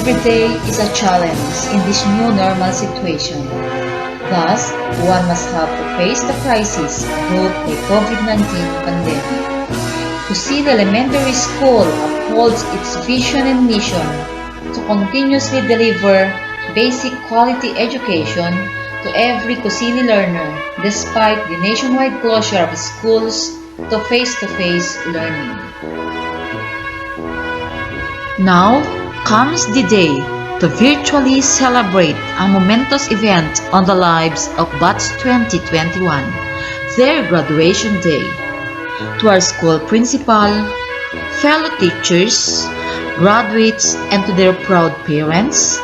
every day is a challenge in this new normal situation. Thus, one must have to face the crisis brought by COVID-19 pandemic. COSILI Elementary School upholds its vision and mission to continuously deliver basic quality education to every COSILI learner despite the nationwide closure of schools to face-to-face learning. Now comes the day to virtually celebrate a momentous event on the lives of Batch 2021, their graduation day. To our school principal, fellow teachers, graduates, and to their proud parents,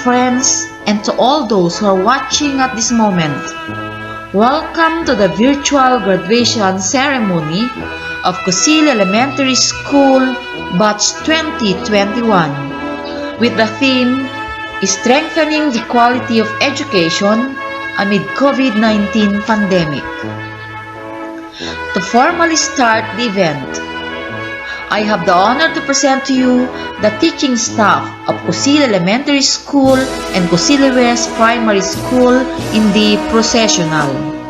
friends, and to all those who are watching at this moment, welcome to the virtual graduation ceremony of COSILI Elementary School Batch 2021 with the theme Strengthening the Quality of Education Amid COVID-19 Pandemic. To formally start the event, I have the honor to present to you the teaching staff of COSILI Elementary School and COSILI West Primary School in the processional.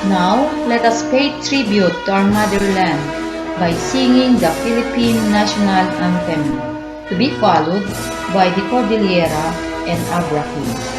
Now, let us pay tribute to our motherland by singing the Philippine National Anthem, to be followed by the Cordillera and Abraham.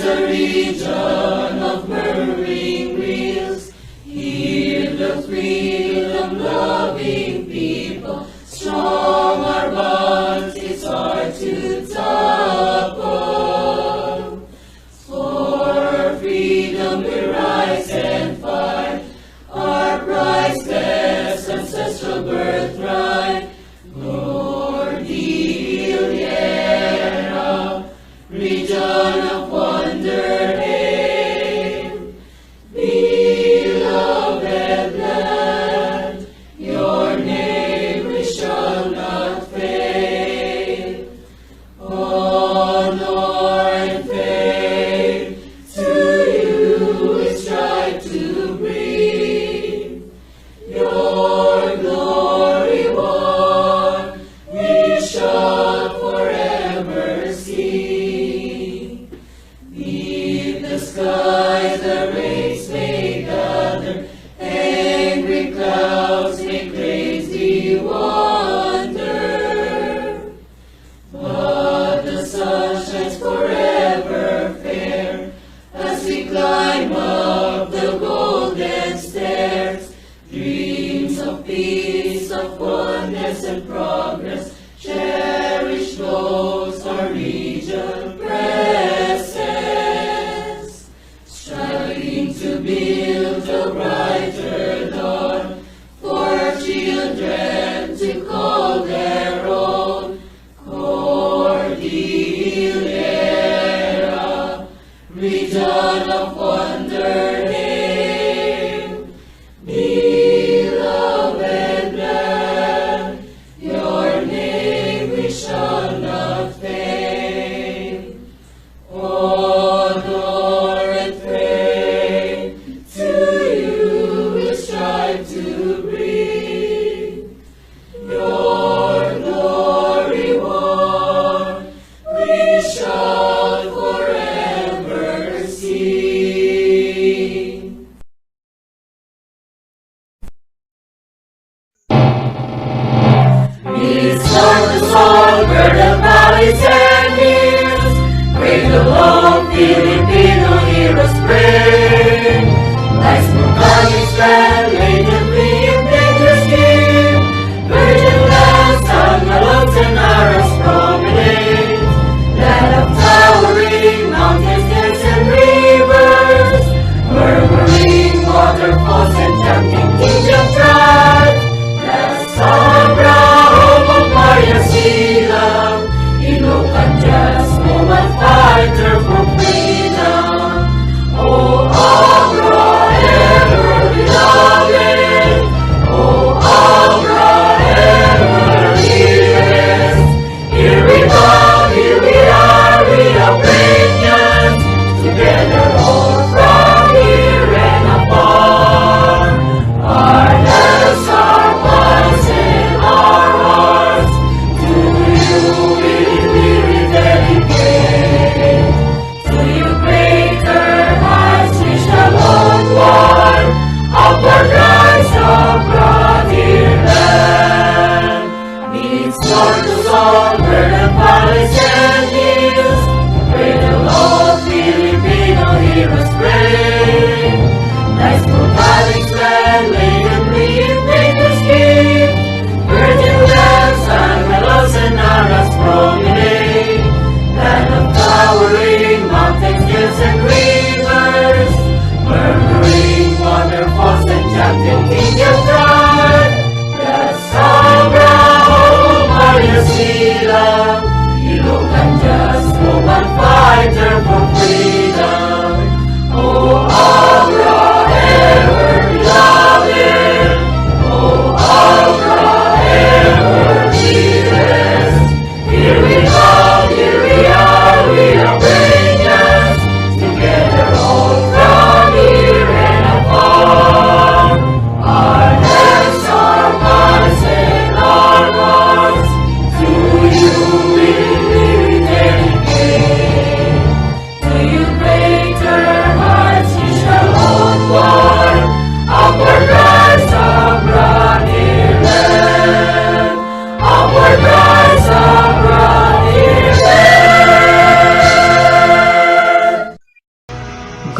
a region of murmuring rills. Hear the freedom-loving people. Strong our bonds, it's hard to topple. For freedom we rise and fight, our priceless ancestral birthright. Cordillera, region of wonder, hey.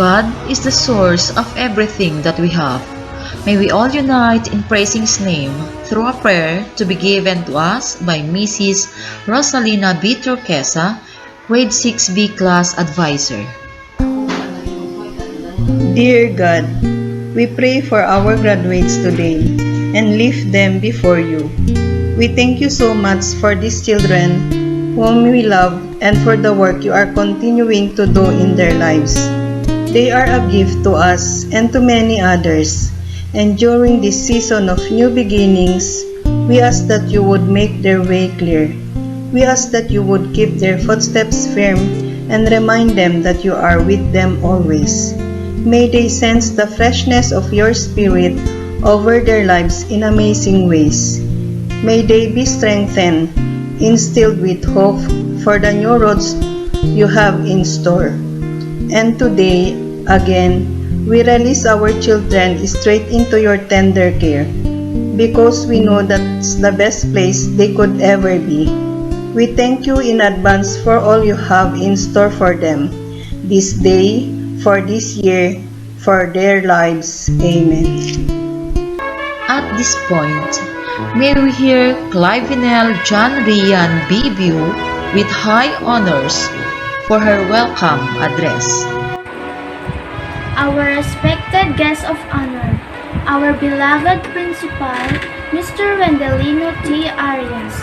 God is the source of everything that we have. May we all unite in praising His name through a prayer to be given to us by Mrs. Rosalina B. Turquesa, Grade 6B Class Advisor. Dear God, we pray for our graduates today and lift them before you. We thank you so much for these children whom we love and for the work you are continuing to do in their lives. They are a gift to us and to many others. And during this season of new beginnings, we ask that you would make their way clear. We ask that you would keep their footsteps firm and remind them that you are with them always. May they sense the freshness of your spirit over their lives in amazing ways. May they be strengthened, instilled with hope for the new roads you have in store. And today, again, we release our children straight into your tender care because we know that's the best place they could ever be. We thank you in advance for all you have in store for them this day, for this year, for their lives. Amen. At this point, may we hear Clivenel John Rian Bibiu with high honors for her welcome address. Our respected guest of honor, our beloved principal, Mr. Wendelino T. Arias,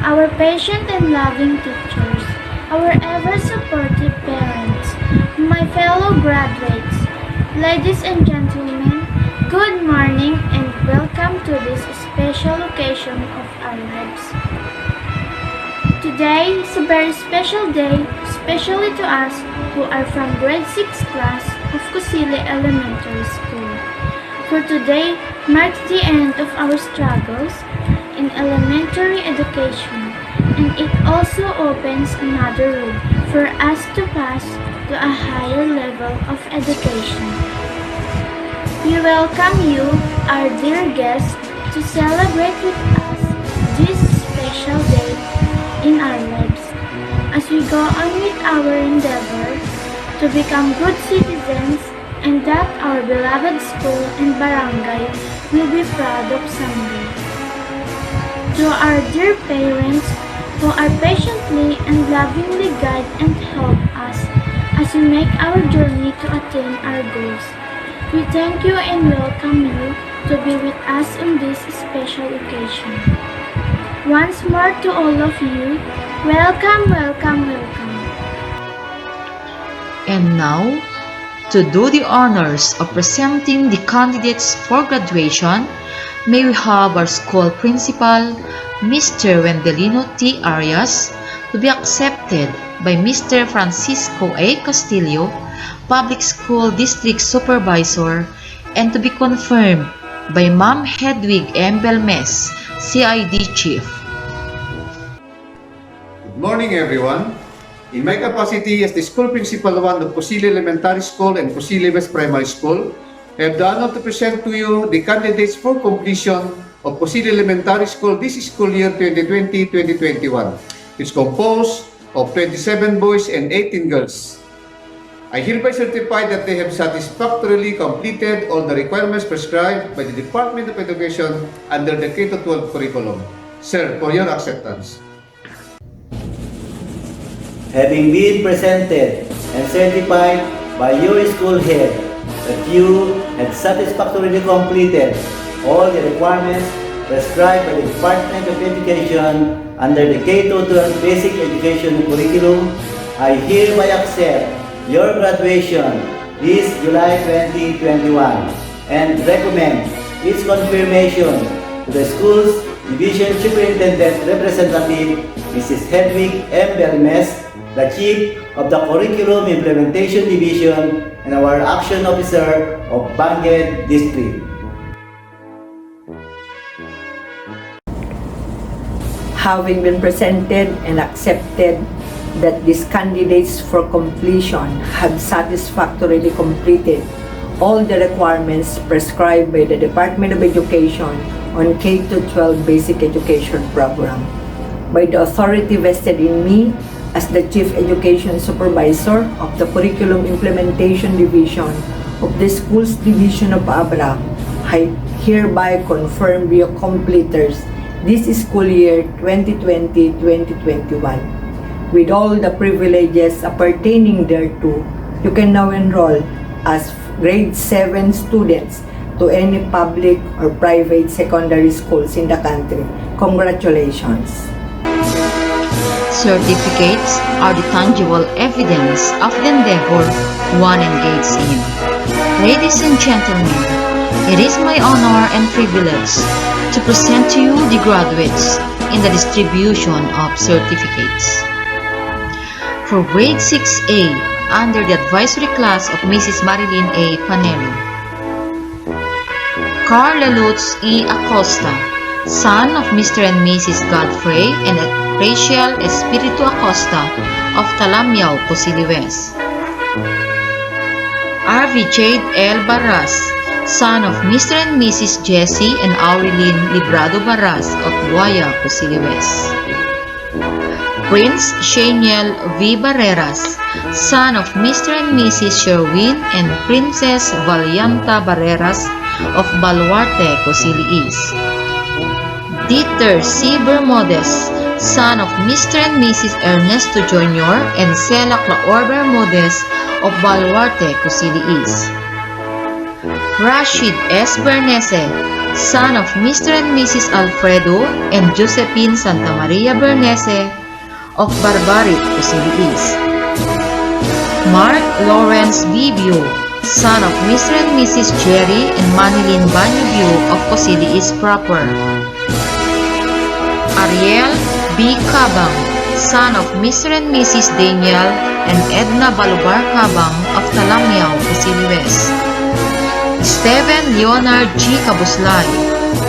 our patient and loving teachers, our ever-supportive parents, my fellow graduates, ladies and gentlemen, good morning and welcome to this special occasion of our lives. Today is a very special day, especially to us who are from grade 6 class of COSILI Elementary School. For today marks the end of our struggles in elementary education, and it also opens another road for us to pass to a higher level of education. We welcome you, our dear guests, to celebrate with us this special day in our lives as we go on with our endeavor to become good citizens and that our beloved school and barangay will be proud of someday. To our dear parents who are patiently and lovingly guide and help us as we make our journey to attain our goals, we thank you and welcome you to be with us on this special occasion. Once more to all of you, welcome, welcome, welcome. And now, to do the honors of presenting the candidates for graduation, may we have our school principal, Mr. Wendelino T. Arias, to be accepted by Mr. Francisco A. Castillo, Public School District Supervisor, and to be confirmed by Ma'am Hedwig M. Belmes, CID Chief. Good morning, everyone. In my capacity as the school principal one of COSILI Elementary School and COSILI West Primary School, I have the honor to present to you the candidates for completion of COSILI Elementary School this school year 2020-2021. It's composed of 27 boys and 18 girls. I hereby certify that they have satisfactorily completed all the requirements prescribed by the Department of Education under the K-12 curriculum. Sir, for your acceptance. Having been presented and certified by your school head that you have satisfactorily completed all the requirements prescribed by the Department of Education under the K-12 Basic Education Curriculum, I hereby accept your graduation this July 2021 and recommend its confirmation to the school's Division Superintendent Representative, Mrs. Hedwig M. Belmes, the Chief of the Curriculum Implementation Division and our Action Officer of Bangued District. Having been presented and accepted that these candidates for completion have satisfactorily completed all the requirements prescribed by the Department of Education on K-12 Basic Education Program. By the authority vested in me, as the Chief Education Supervisor of the Curriculum Implementation Division of the Schools Division of Abra, I hereby confirm you completers this school year 2020-2021. With all the privileges appertaining thereto, you can now enroll as grade 7 students to any public or private secondary schools in the country. Congratulations! Certificates are the tangible evidence of the endeavor one engaged in. Ladies and gentlemen, it is my honor and privilege to present to you the graduates in the distribution of certificates. For grade 6A, under the advisory class of Mrs. Marilyn A. Panelo, Carla Lutz E. Acosta, son of Mr. and Mrs. Godfrey and Rachel Espiritu Acosta of Talamiao, COSILI West. R.V. Jade L. Barras, son of Mr. and Mrs. Jessie and Aurelyn Librado Barras of Buaya, COSILI West. Prince Shaniel V. Barreras, son of Mr. and Mrs. Sherwin and Princess Valianta Barreras of Baluarte, COSILI East. Dieter C. Bermudez, son of Mr. and Mrs. Ernesto Jr. and Cela Claor Bermudez of Baluarte, COSILI East. Rashid S. Bernese, son of Mr. and Mrs. Alfredo and Josephine Santa Maria Bernese of Barbarit, COSILI East. Mark Lawrence Bibio, son of Mr. and Mrs. Jerry and Manilyn Banyubio of COSILI East proper. Ariel B. Cabang, son of Mr. and Mrs. Daniel and Edna Balubar Cabang of Talamiao, COSILI West. Steven Leonard G. Cabuslay,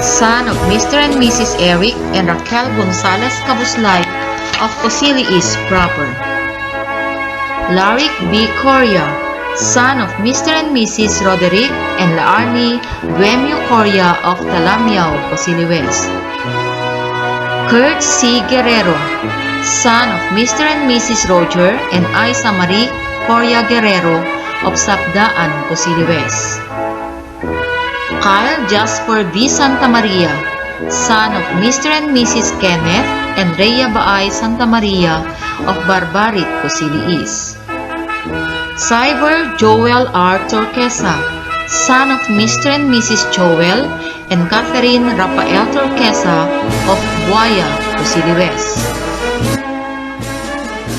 son of Mr. and Mrs. Eric and Raquel Gonzalez Cabuslay of COSILI East proper. Larik B. Coria, son of Mr. and Mrs. Roderick and Laarni Duemio Coria of Talamiao, COSILI West. Kurt C. Guerrero, son of Mr. and Mrs. Roger and Isa Marie Coria Guerrero of Sapdaan, COSILI West. Kyle Jasper B. Santa Maria, son of Mr. and Mrs. Kenneth and Rhea Baay Santa Maria of Barbarit, COSILI East. Cyber Joel R. Torquesa, son of Mr. and Mrs. Joel and Catherine Rafael Torquesa of Buaya, COSILI West.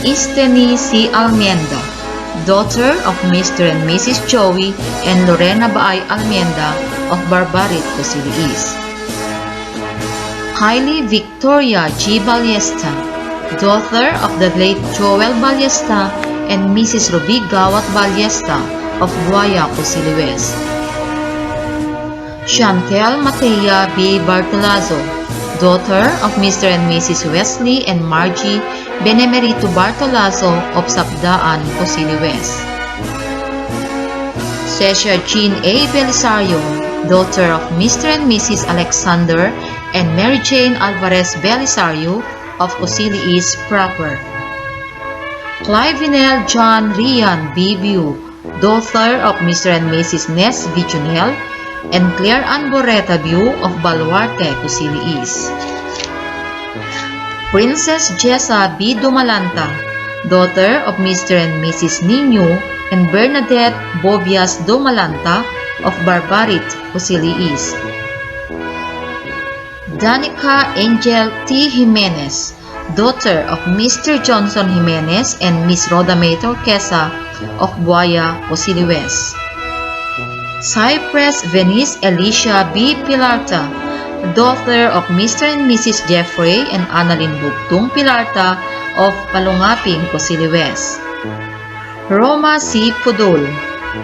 Isteni C. Almienda, daughter of Mr. and Mrs. Joey and Lorena Baay Almienda of Barbarit, COSILI East. Kylie Victoria G. Ballesta, daughter of the late Joel Ballesta and Mrs. Ruby Gawat Ballesta of Buaya, COSILI West. Chantel Matea B. Bartolazo, daughter of Mr. and Mrs. Wesley and Margie Benemerito Bartolazo of Sapdaan, COSILI West. Cecia Jean A. Belisario, daughter of Mr. and Mrs. Alexander and Mary Jane Alvarez Belisario of COSILI East proper. Clivenel John Rian B. Biu, daughter of Mr. and Mrs. Nes Vichunel and Claire Ann Boreta Biu of Baluarte, COSILI East. Princess Jessa B. Dumalanta, daughter of Mr. and Mrs. Nino and Bernadette Bobias Dumalanta of Barbarit, COSILI East. Danica Angel T. Jimenez, daughter of Mr. Johnson Jimenez and Miss Rhoda May Torquesa of Buaya, COSILI West. Cypress Venice Alicia B. Pilarta, daughter of Mr. and Mrs. Jeffrey and Annalyn Bugtung Pilarta of Palungaping, COSILI West. Roma C. Pudol,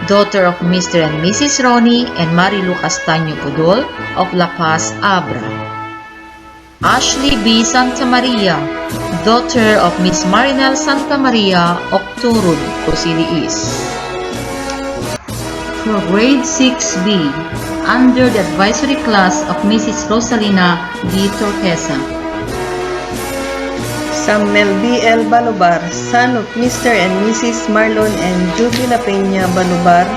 daughter of Mr. and Mrs. Ronnie and Marilu Castaño Pudol of La Paz, Abra. Ashley B. Santa Maria, daughter of Miss Marinel Santa Maria of Turud, COSILI East. For grade 6B, under the advisory class of Mrs. Rosalina D. Torquesa. Samuel B. L. Balubar, son of Mr. and Mrs. Marlon and Jubila Peña Balubar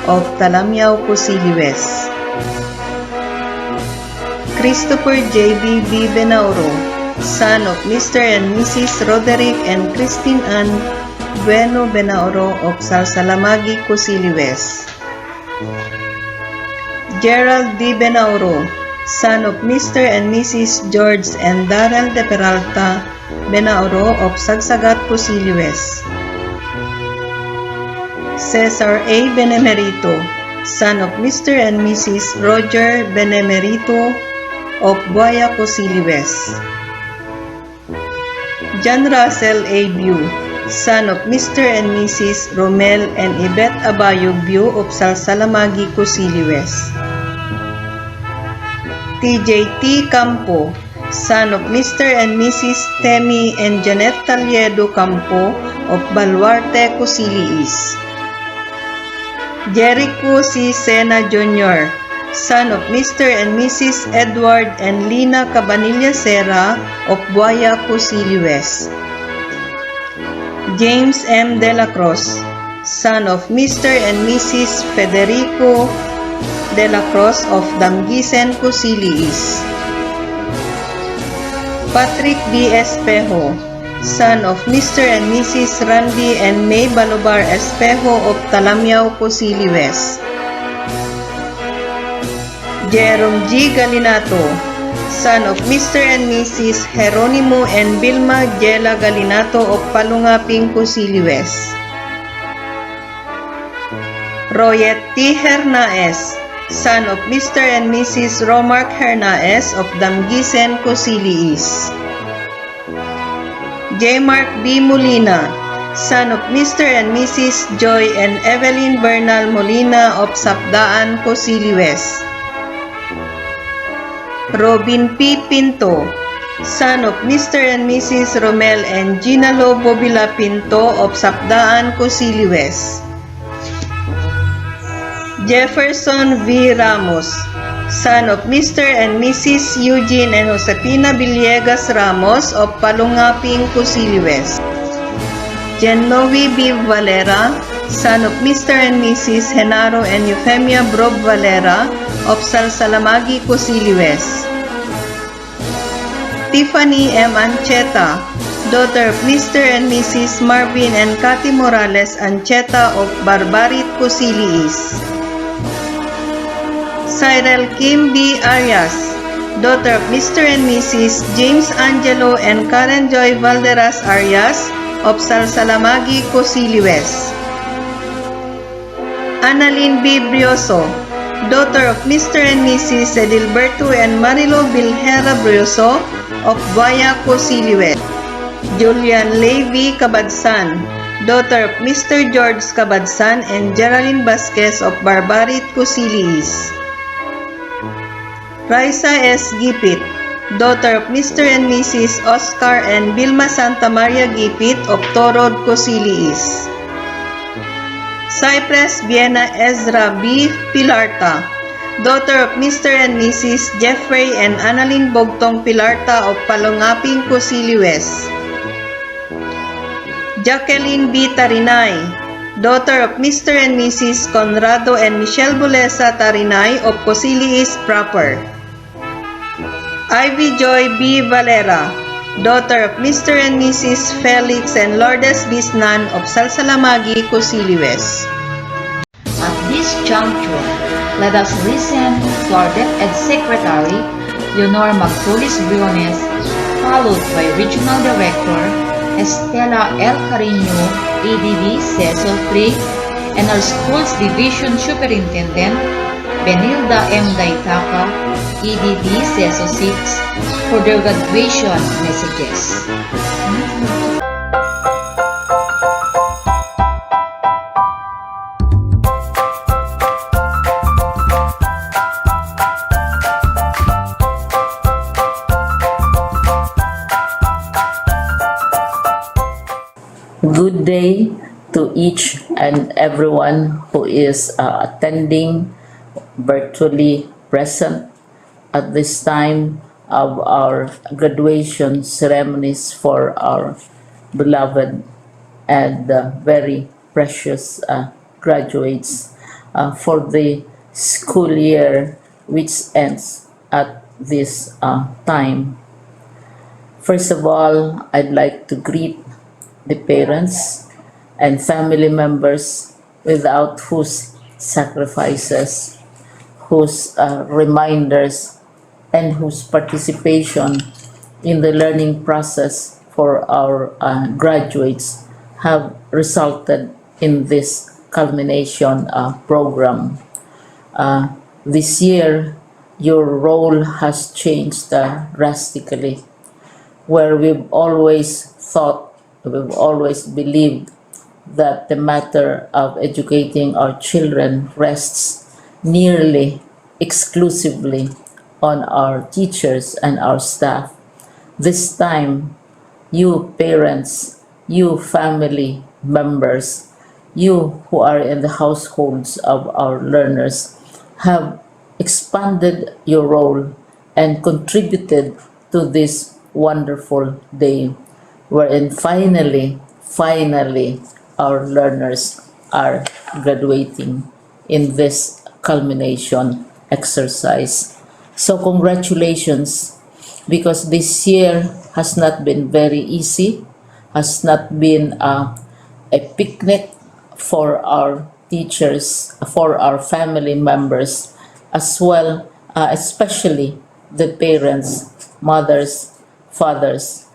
of Talamiao, COSILI West. Christopher J. B. Benauro, son of Mr. and Mrs. Roderick and Christine Ann Bueno Benauro of Salsalamagi, COSILI West. Gerald D. Benauro, son of Mr. and Mrs. George and Darrell de Peralta Benauro of Sagsagat, COSILI West. Cesar A. Benemerito, son of Mr. and Mrs. Roger Benemerito of Buaya, COSILI West. John Russell A. Biu, son of Mr. and Mrs. Romel and Yvette Abayog Biu of Salsalamagi, COSILI West. TJ.T. Campo, son of Mr. and Mrs. Temi and Janet Taliedo Campo of Baluarte, COSILI East. Jericho C. Sena Jr., son of Mr. and Mrs. Edward and Lina Cabanilla Serra of Buaya, COSILI West. James M. De La Cruz, son of Mr. and Mrs. Federico De La Cruz of Damgisen, COSILI East. Patrick B. Espejo, son of Mr. and Mrs. Randy and May Balubar Espejo of Talamiao, COSILI West. Jerome G. Galinato, son of Mr. and Mrs. Jeronimo and Vilma Gela Galinato of Palungaping, COSILI West. Royet T. Hernaez, son of Mr. and Mrs. Romark Hernaez of Damgisen, COSILI East. J. Mark B. Molina, son of Mr. and Mrs. Joy and Evelyn Bernal Molina of Sapdaan, COSILI West. Robin P. Pinto, son of Mr. and Mrs. Romel and Gina Lobo Villa Pinto of Sapdaan, COSILI West. Jefferson V. Ramos, son of Mr. and Mrs. Eugene and Josepina Villegas Ramos of Palungaping, COSILI West. Genovi B. Valera, son of Mr. and Mrs. Genaro and Euphemia Brob Valera of Salsalamagi, COSILI West. Tiffany M. Ancheta, daughter of Mr. and Mrs. Marvin and Cathy Morales Ancheta of Barbarit, COSILI East. Cyril Kim B. Arias, daughter of Mr. and Mrs. James Angelo and Karen Joy Valderas Arias of Salsalamagi, COSILI West. Annalyn B. Brioso, daughter of Mr. and Mrs. Edilberto and Marilo Bilhera Brioso of Buaya, COSILI West. Julian Levy Cabadsan, daughter of Mr. George Cabadsan and Geraldine Vasquez of Barbarit, COSILI East. Raisa S. Gipit, daughter of Mr. and Mrs. Oscar and Vilma Santa Maria Gipit of Torod, COSILI East. Cypress Viena Ezra B. Pilarta, daughter of Mr. and Mrs. Jeffrey and Annalyn Bogtong Pilarta of Palungaping, COSILI West. Jacqueline B. Tarinay, daughter of Mr. and Mrs. Conrado and Michelle Bulesa Tarinay of COSILI East proper. Ivy Joy B. Valera, daughter of Mr. and Mrs. Felix and Lourdes Bisnan of Salsalamagi, COSILI West. At this juncture, let us listen to our DepEd Secretary, Leonor Magsolis Briones, followed by Regional Director Estela L. Carino, ADV Cecil 3, and our Schools Division Superintendent, Benilda M. Daitaka, EDD CESO 6, for their graduation messages. Good day to each and everyone who is attending virtually present at this time of our graduation ceremonies for our beloved and very precious graduates for the school year which ends at this time. First of all, I'd like to greet the parents and family members without whose sacrifices, whose reminders, and whose participation in the learning process for our graduates have resulted in this culmination program. This year, your role has changed drastically, where we've always believed that the matter of educating our children rests nearly exclusively on our teachers and our staff. This time, you parents, you family members, you who are in the households of our learners have expanded your role and contributed to this wonderful day wherein finally, our learners are graduating in this culmination exercise. So congratulations, because this year has not been very easy, has not been a picnic for our teachers, for our family members, as well, especially the parents, mothers, fathers,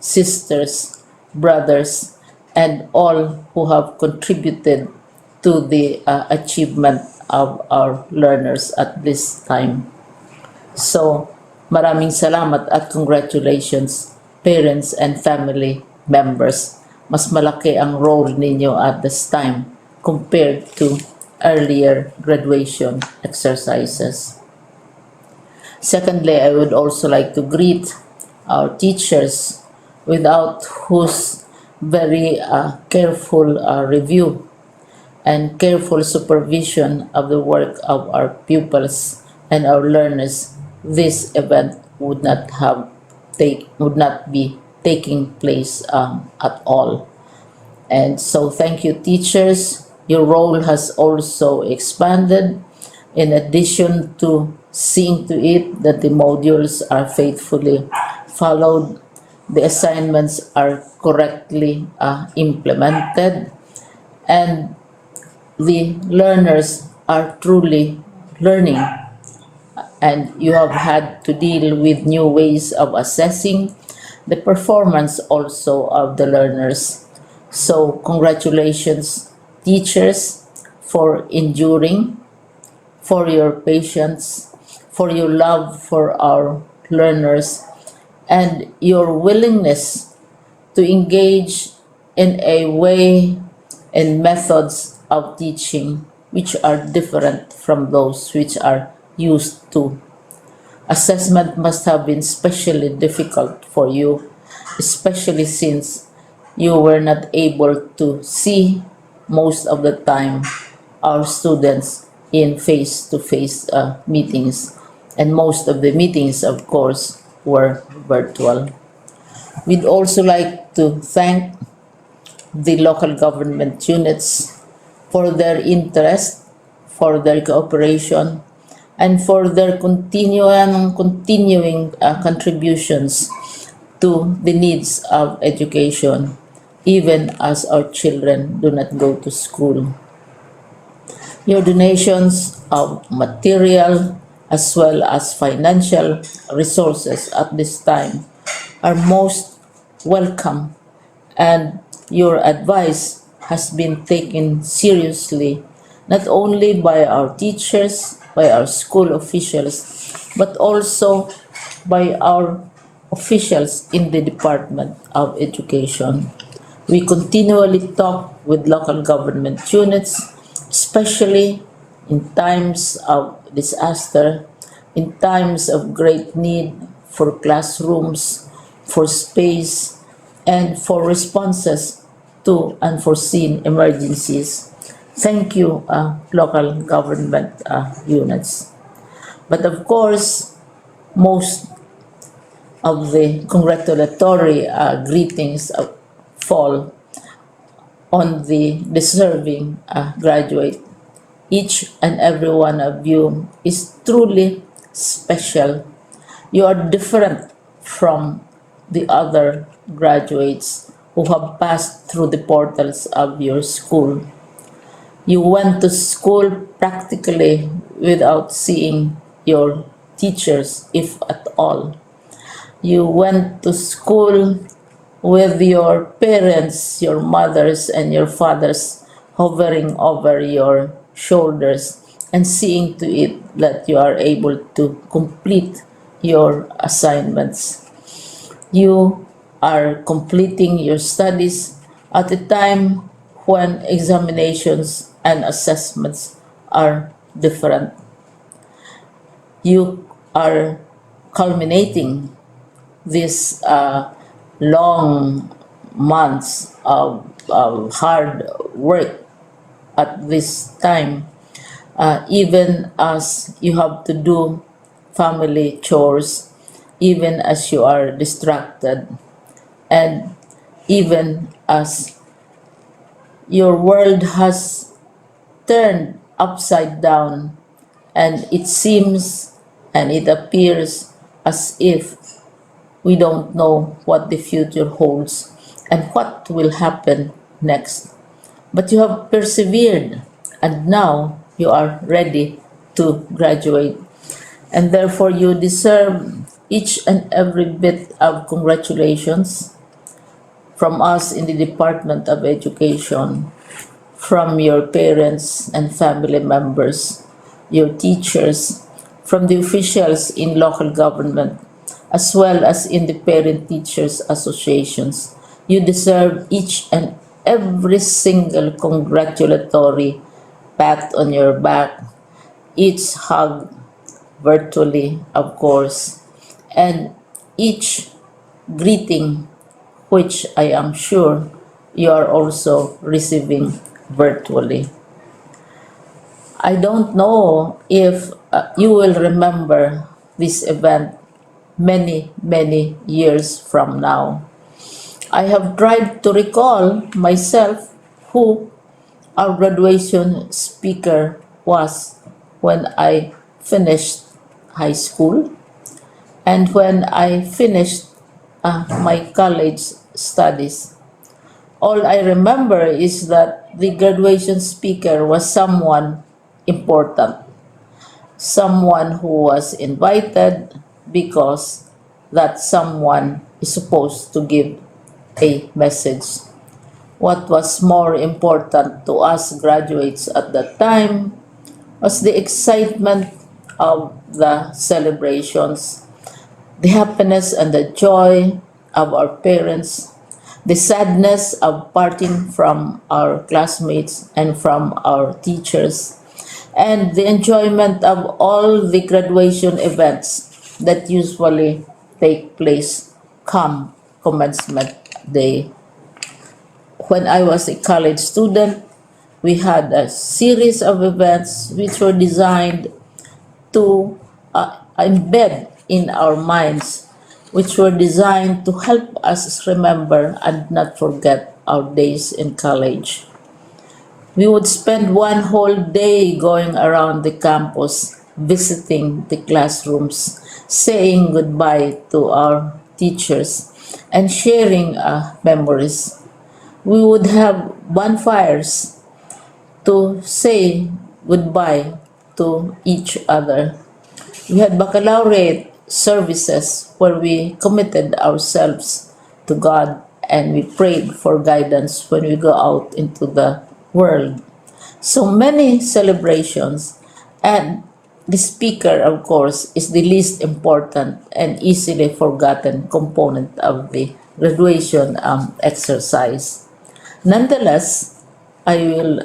sisters, brothers, and all who have contributed to the achievement of our learners at this time. So, maraming salamat at congratulations, parents and family members. Mas malaki ang role ninyo at this time compared to earlier graduation exercises. Secondly, I would also like to greet our teachers, without whose very careful review and careful supervision of the work of our pupils and our learners, this event would not be taking place at all. And so thank you, teachers. Your role has also expanded, in addition to seeing to it that the modules are faithfully followed, the assignments are correctly implemented, and the learners are truly learning. And you have had to deal with new ways of assessing the performance also of the learners. So congratulations, teachers, for enduring, for your patience, for your love for our learners, and your willingness to engage in a way and methods of teaching which are different from those which are used to. Assessment must have been especially difficult for you, especially since you were not able to see most of the time our students in face-to-face meetings, and most of the meetings, of course, were virtual. We'd also like to thank the local government units for their interest, for their cooperation, and for their continuing contributions to the needs of education, even as our children do not go to school. Your donations of material as well as financial resources at this time are most welcome, and your advice has been taken seriously not only by our teachers, by our school officials, but also by our officials in the Department of Education. We continually talk with local government units, especially in times of disaster, in times of great need for classrooms, for space, and for responses to unforeseen emergencies. Thank you, local government units. But of course, most of the congratulatory greetings fall on the deserving graduate. Each and every one of you is truly special. You are different from the other graduates who have passed through the portals of your school. You went to school practically without seeing your teachers, if at all. You went to school with your parents, your mothers, and your fathers hovering over your shoulders and seeing to it that you are able to complete your assignments. You are completing your studies at a time when examinations and assessments are different. You are culminating these long months of hard work at this time, even as you have to do family chores, even as you are distracted, and even as your world has turned upside down, and it seems and it appears as if we don't know what the future holds and what will happen next. But you have persevered, and now you are ready to graduate. And therefore, you deserve each and every bit of congratulations from us in the Department of Education, from your parents and family members, your teachers, from the officials in local government, as well as in the parent teachers associations. You deserve each and every single congratulatory pat on your back, each hug virtually, of course, and each greeting, which I am sure you are also receiving virtually. I don't know if you will remember this event many, many years from now. I have tried to recall myself who our graduation speaker was when I finished high school and when I finished my college studies. All I remember is that the graduation speaker was someone important, someone who was invited because that someone is supposed to give a message. What was more important to us graduates at that time was the excitement of the celebrations, the happiness and the joy of our parents, the sadness of parting from our classmates and from our teachers, and the enjoyment of all the graduation events that usually take place come commencement day. When I was a college student, we had a series of events which were designed to embed in our minds, which were designed to help us remember and not forget our days in college. We would spend one whole day going around the campus, visiting the classrooms, saying goodbye to our teachers, and sharing memories. We would have bonfires to say goodbye to each other. We had baccalaureate services where we committed ourselves to God and we prayed for guidance when we go out into the world. So many celebrations, and the speaker, of course, is the least important and easily forgotten component of the graduation exercise. Nonetheless, I will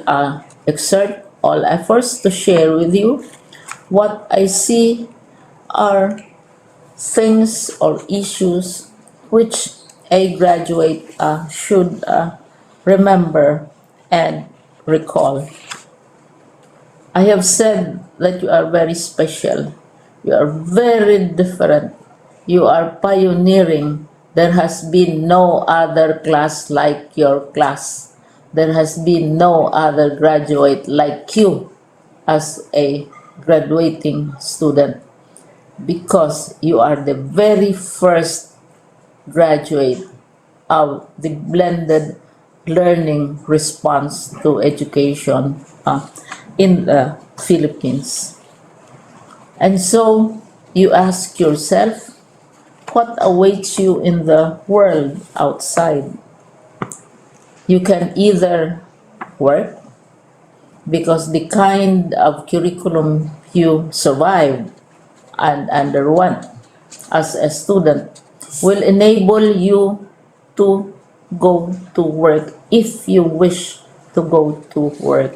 exert all efforts to share with you what I see are things or issues which a graduate should remember and recall. I have said that you are very special. You are very different You are pioneering. There has been no other class like your class. There has been no other graduate like you as a graduating student because you are the very first graduate of the blended learning response to education in the Philippines. And so you ask yourself, what awaits you in the world outside? You can either work because the kind of curriculum you survived and underwent as a student will enable you to go to work if you wish to go to work.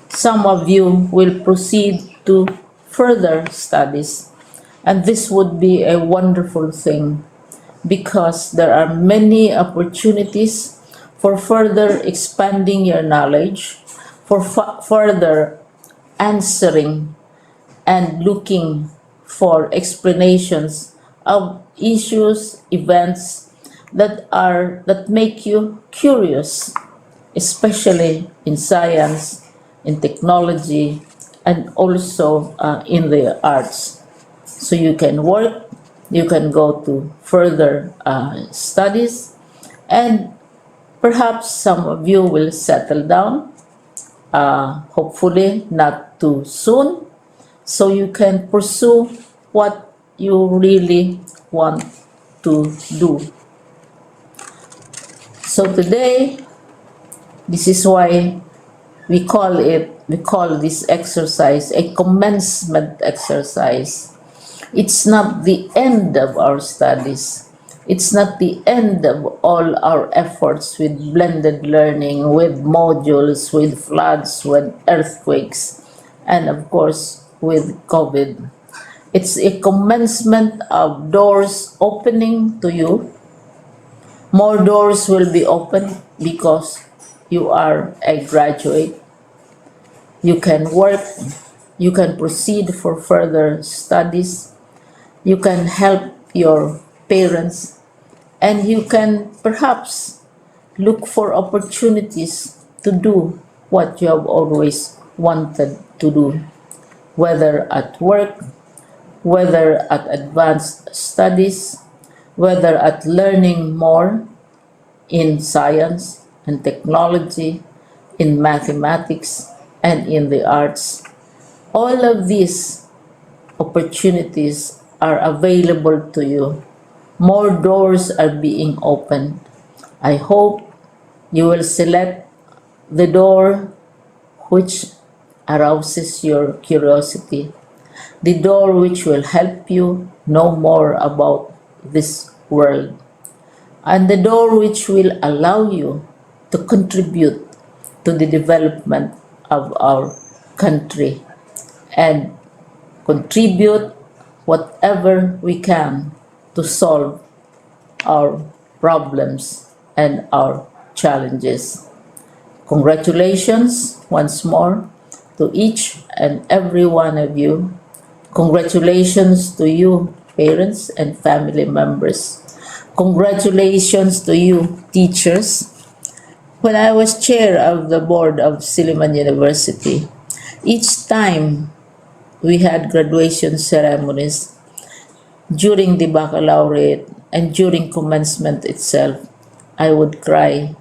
Some of you will proceed to further studies, and this would be a wonderful thing because there are many opportunities for further expanding your knowledge, for further answering and looking for explanations of issues, events that make you curious, especially in science, in technology, and also in the arts. So you can work, you can go to further studies, and perhaps some of you will settle down, hopefully not too soon, so you can pursue what you really want to do. So today, this is why we call this exercise a commencement exercise. It's not the end of our studies. It's not the end of all our efforts with blended learning, with modules, with floods, with earthquakes, and of course with COVID. It's a commencement of doors opening to you. More doors will be opened because you are a graduate. You can work, you can proceed for further studies, you can help your parents, and you can perhaps look for opportunities to do what you have always wanted to do, whether at work, whether at advanced studies, whether at learning more in science and technology, in mathematics, and in the arts. All of these opportunities are available to you. More doors are being opened. I hope you will select the door which arouses your curiosity, the door which will help you know more about this world, and the door which will allow you to contribute to the development of our country and contribute whatever we can to solve our problems and our challenges. Congratulations once more to each and every one of you. Congratulations to you, parents and family members. Congratulations to you, teachers. When I was chair of the board of Silliman University, each time we had graduation ceremonies during the baccalaureate and during commencement itself, I would cry.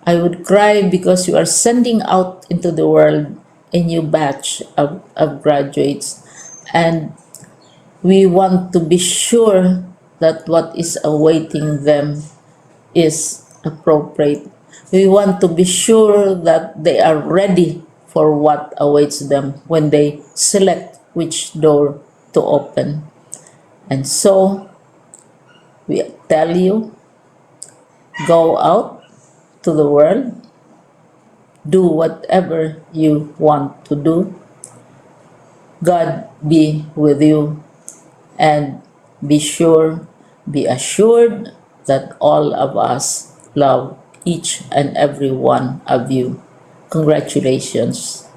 I would cry because you are sending out into the world a new batch of graduates, and we want to be sure that what is awaiting them is appropriate. We want to be sure that they are ready for what awaits them when they select which door to open. And so we tell you, go out to the world, do whatever you want to do. God be with you, and be sure, be assured that all of us love each and every one of you. Congratulations.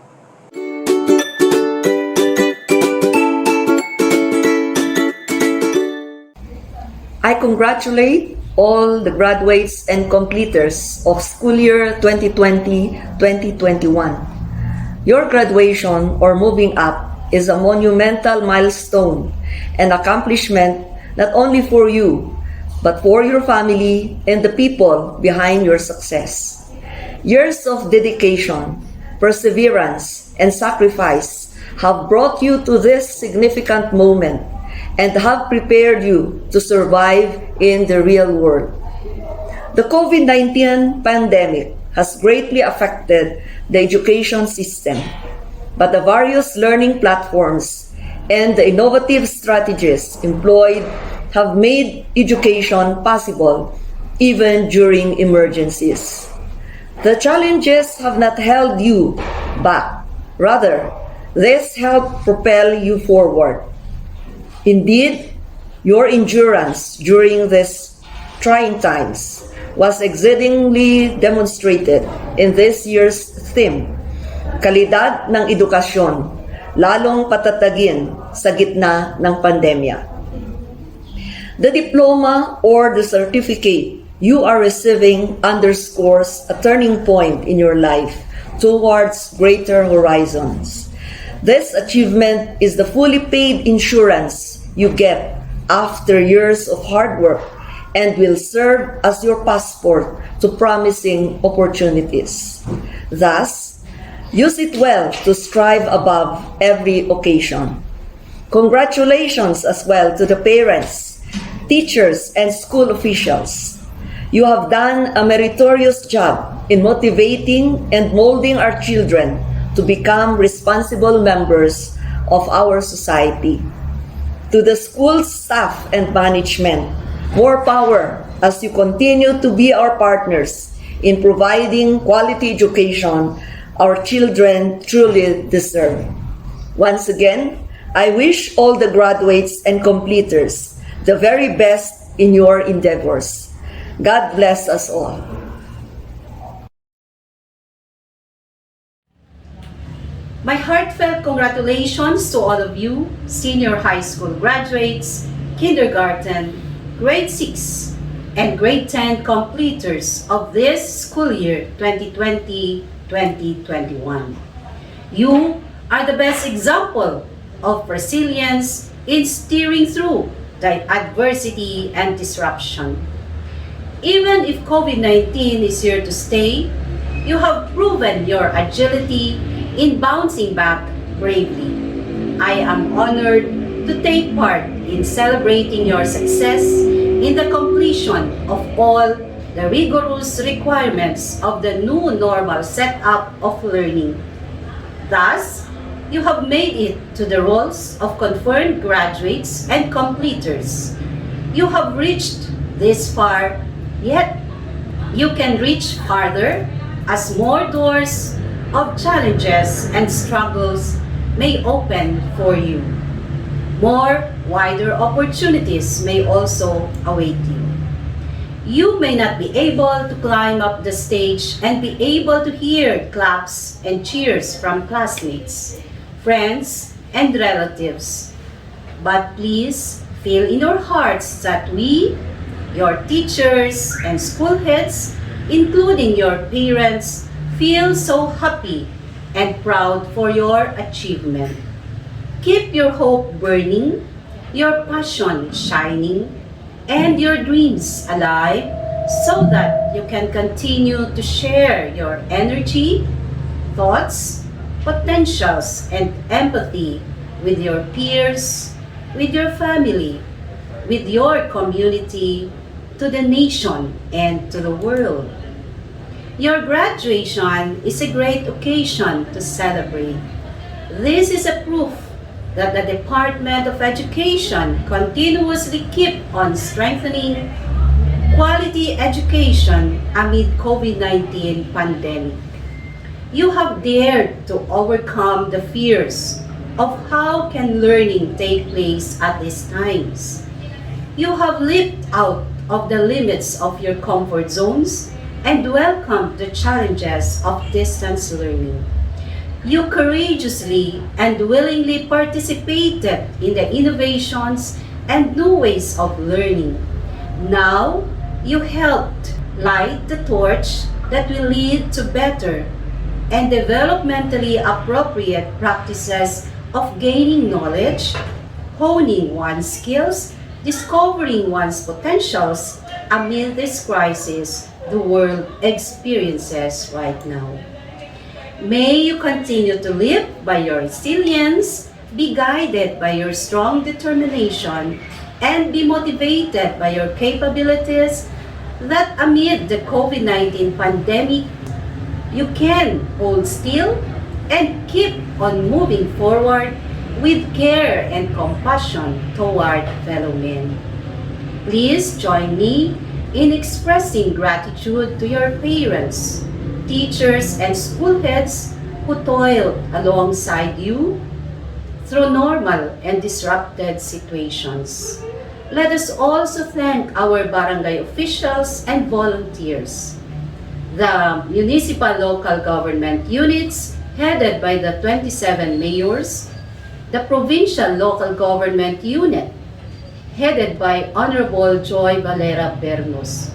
I congratulate all the graduates and completers of school year 2020-2021. Your graduation or moving up is a monumental milestone and accomplishment not only for you, but for your family and the people behind your success. Years of dedication, perseverance, and sacrifice have brought you to this significant moment and have prepared you to survive in the real world. The COVID-19 pandemic has greatly affected the education system, but the various learning platforms and the innovative strategies employed have made education possible even during emergencies. The challenges have not held you back. Rather, this helped propel you forward. Indeed, your endurance during these trying times was exceedingly demonstrated in this year's theme, Kalidad ng Edukasyon, lalong patatagin sa gitna ng pandemya. The diploma or the certificate you are receiving underscores a turning point in your life towards greater horizons. This achievement is the fully paid insurance you get after years of hard work and will serve as your passport to promising opportunities. Thus, use it well to strive above every occasion. Congratulations as well to the parents, teachers, and school officials. You have done a meritorious job in motivating and molding our children to become responsible members of our society. To the school staff and management, more power as you continue to be our partners in providing quality education our children truly deserve. Once again, I wish all the graduates and completers the very best in your endeavors. God bless us all. My heartfelt congratulations to all of you, senior high school graduates, kindergarten, grade 6, and grade 10 completers of this school year 2020-2021. You are the best example of resilience in steering through the adversity and disruption. Even if COVID-19 is here to stay, you have proven your agility in bouncing back bravely. I am honored to take part in celebrating your success in the completion of all the rigorous requirements of the new normal setup of learning. Thus, you have made it to the roles of confirmed graduates and completers. You have reached this far, yet you can reach farther as more doors of challenges and struggles may open for you. More wider opportunities may also await you. You may not be able to climb up the stage and be able to hear claps and cheers from classmates, friends, and relatives. But please feel in your hearts that we, your teachers and school heads, including your parents, feel so happy and proud for your achievement. Keep your hope burning, your passion shining, and your dreams alive so that you can continue to share your energy, thoughts, potentials, and empathy with your peers, with your family, with your community, to the nation, and to the world. Your graduation is a great occasion to celebrate. This is a proof that the Department of Education continuously keep on strengthening quality education amid COVID-19 pandemic. You have dared to overcome the fears of how can learning take place at these times. You have leaped out of the limits of your comfort zones and welcomed the challenges of distance learning. You courageously and willingly participated in the innovations and new ways of learning. Now, you helped light the torch that will lead to better and developmentally appropriate practices of gaining knowledge, honing one's skills, discovering one's potentials amid this crisis the world experiences right now. May you continue to live by your resilience, be guided by your strong determination, and be motivated by your capabilities that amid the COVID-19 pandemic, you can hold still and keep on moving forward with care and compassion toward fellow men. Please join me in expressing gratitude to your parents, teachers, and school heads who toiled alongside you through normal and disrupted situations. Let us also thank our barangay officials and volunteers, the municipal local government units headed by the 27 mayors, the provincial local government unit headed by Honorable Joy Valera Bernos,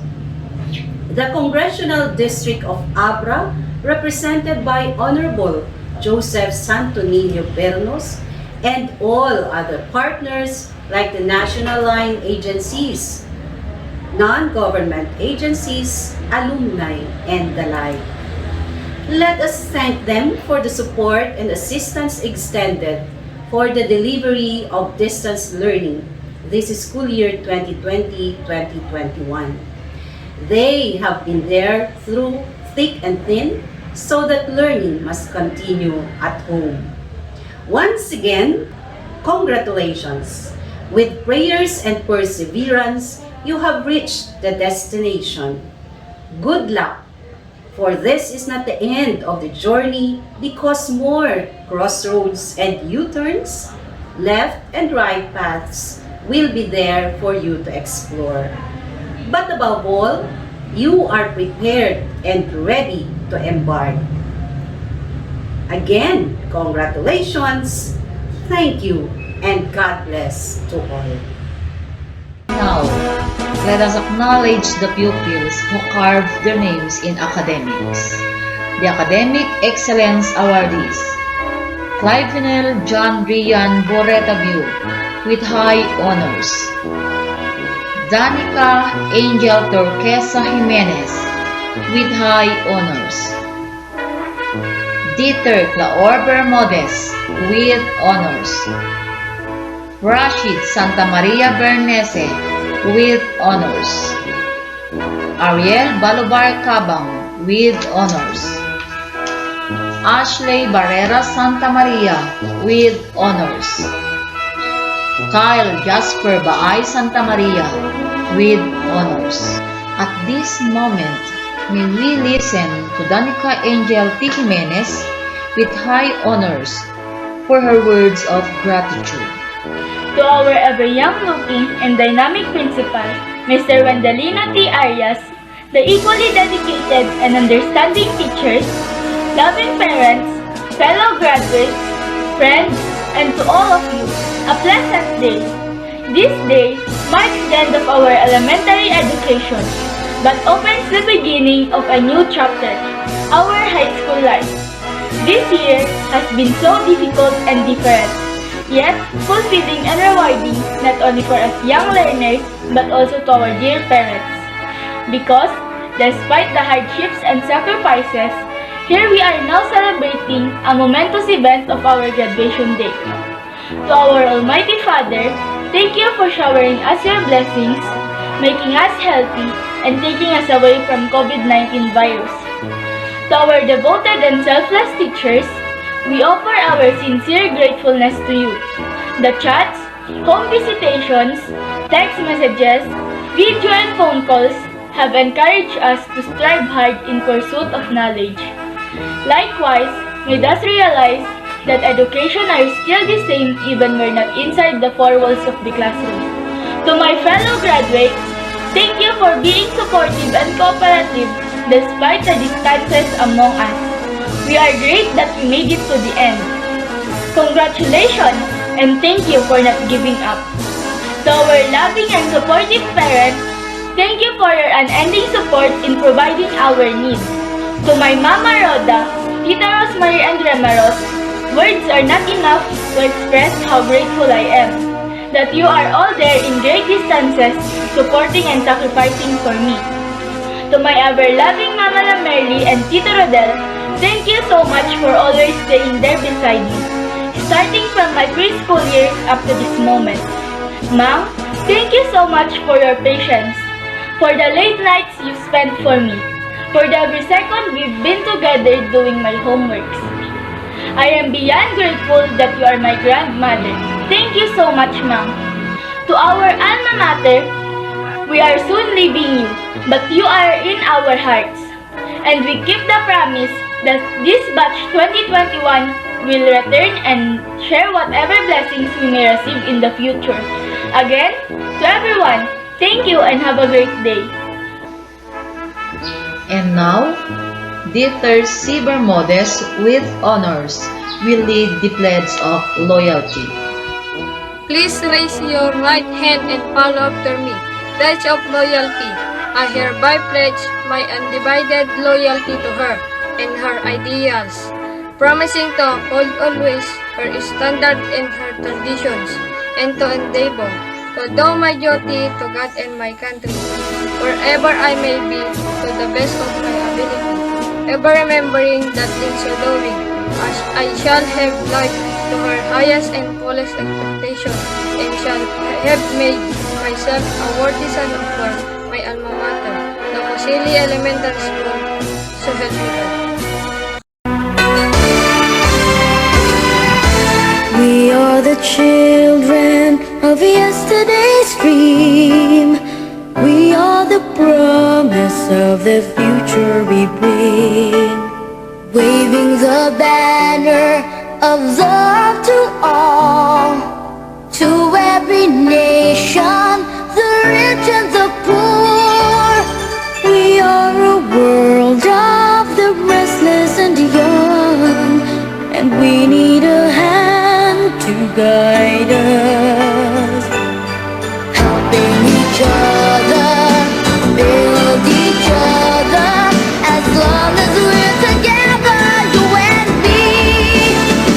the Congressional District of Abra represented by Honorable Joseph Santo Niño Bernos, and all other partners like the national line agencies, non-government agencies, alumni, and the like. Let us thank them for the support and assistance extended for the delivery of distance learning this school year 2020-2021. They have been there through thick and thin so that learning must continue at home. Once again, congratulations! With prayers and perseverance, you have reached the destination. Good luck! For this is not the end of the journey because more crossroads and U-turns, left and right paths will be there for you to explore. But above all, you are prepared and ready to embark. Again, congratulations, thank you, and God bless to all. Now, let us acknowledge the pupils who carved their names in academics. The Academic Excellence Awardees: Clivenel John Rian Boretabu with high honors. Danica Angel Torquesa Jimenez with high honors. Dieter Claor Bermudez with honors. Rashid Santa Maria Bernese with honors. Ariel Balobar Cabang with honors. Ashley Barrera Santa Maria with honors. Kyle Jasper Baay Santa Maria with honors. At this moment, may we listen to Danica Angel T. Jimenez with high honors for her words of gratitude. To our ever young-looking and dynamic principal, Mr. Wendelino T. Arias, the equally dedicated and understanding teachers, loving parents, fellow graduates, friends, and to all of you, a pleasant day. This day marks the end of our elementary education, but opens the beginning of a new chapter, our high school life. This year has been so difficult and different, yet fulfilling and rewarding not only for us young learners, but also to our dear parents. Because, despite the hardships and sacrifices, here we are now celebrating a momentous event of our graduation day. To our Almighty Father, thank you for showering us your blessings, making us healthy, and taking us away from COVID-19 virus. To our devoted and selfless teachers, we offer our sincere gratefulness to you. The chats, home visitations, text messages, video and phone calls have encouraged us to strive hard in pursuit of knowledge. Likewise, made us realize that education are still the same even we're not inside the four walls of the classroom. To my fellow graduates, thank you for being supportive and cooperative despite the distances among us. We are great that we made it to the end. Congratulations and thank you for not giving up. To our loving and supportive parents, Thank you for your unending support in providing our needs. To my Mama Rhoda, Tita Rosemary and Remaros, words are not enough to express how grateful I am that you are all there in great distances, supporting and sacrificing for me. To my ever-loving Mama Lamerly and Tito Rodel, thank you so much for always staying there beside me, starting from my preschool years up to this moment. Mom, thank you so much for your patience, for the late nights you spent for me, for the every second we've been together doing my homeworks. I am beyond grateful that you are my grandmother. Thank you so much, Mom. To our alma mater, we are soon leaving you, but you are in our hearts. And we keep the promise that this batch 2021 will return and share whatever blessings we may receive in the future. Again, to everyone, thank you and have a great day. And now, Dieter Siebermodes with honors will lead the pledge of loyalty. Please raise your right hand and follow after me. Pledge of loyalty. I hereby pledge my undivided loyalty to her and her ideals, promising to uphold always her standard and her traditions, and to endeavor to do my duty to God and my country, wherever I may be, to the best of my ability, ever remembering that in so doing, as I shall have lived to her highest and fullest expectation, and shall have made myself a worthy son of her, my alma mater, the COSILI Elementary School, so help me God. We are the children of yesterday's dream. We are the promise of the future we bring. Waving the banner of love to all, to every nation, the rich and the poor. We are a world of the restless and young, and we need a hand to guide us, helping each other, build each other, as long as we're together, you and me.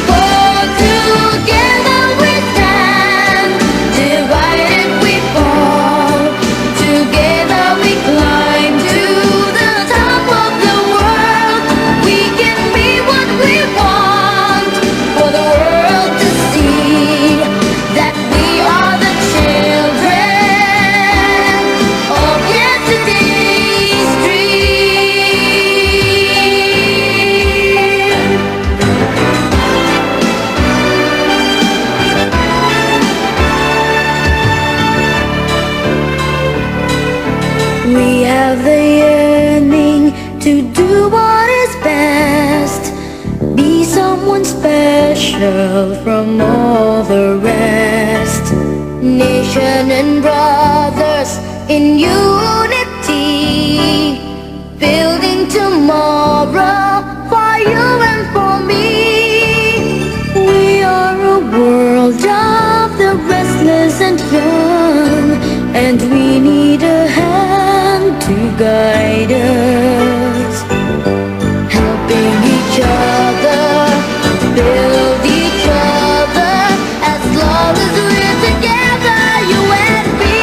Hold together we stand, divided we fall, together we climb to the top of the world. We can be what we want, for the world to see, that we are the children of yesterday's dream. We have the yearning to do what is best, be someone special from all the rest. Nation and brothers in unity, building tomorrow for you and for me. We are a world of the restless and young, and we need a hand to guide us, helping each other, build each other, as long as we're together, you and me.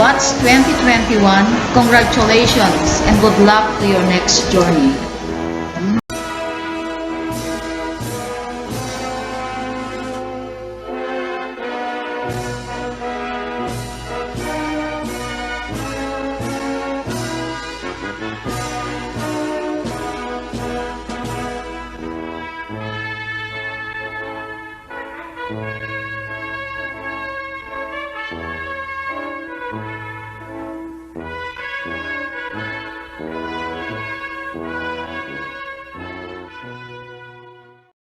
Batch 2021, congratulations and good luck to your next journey. Thank you.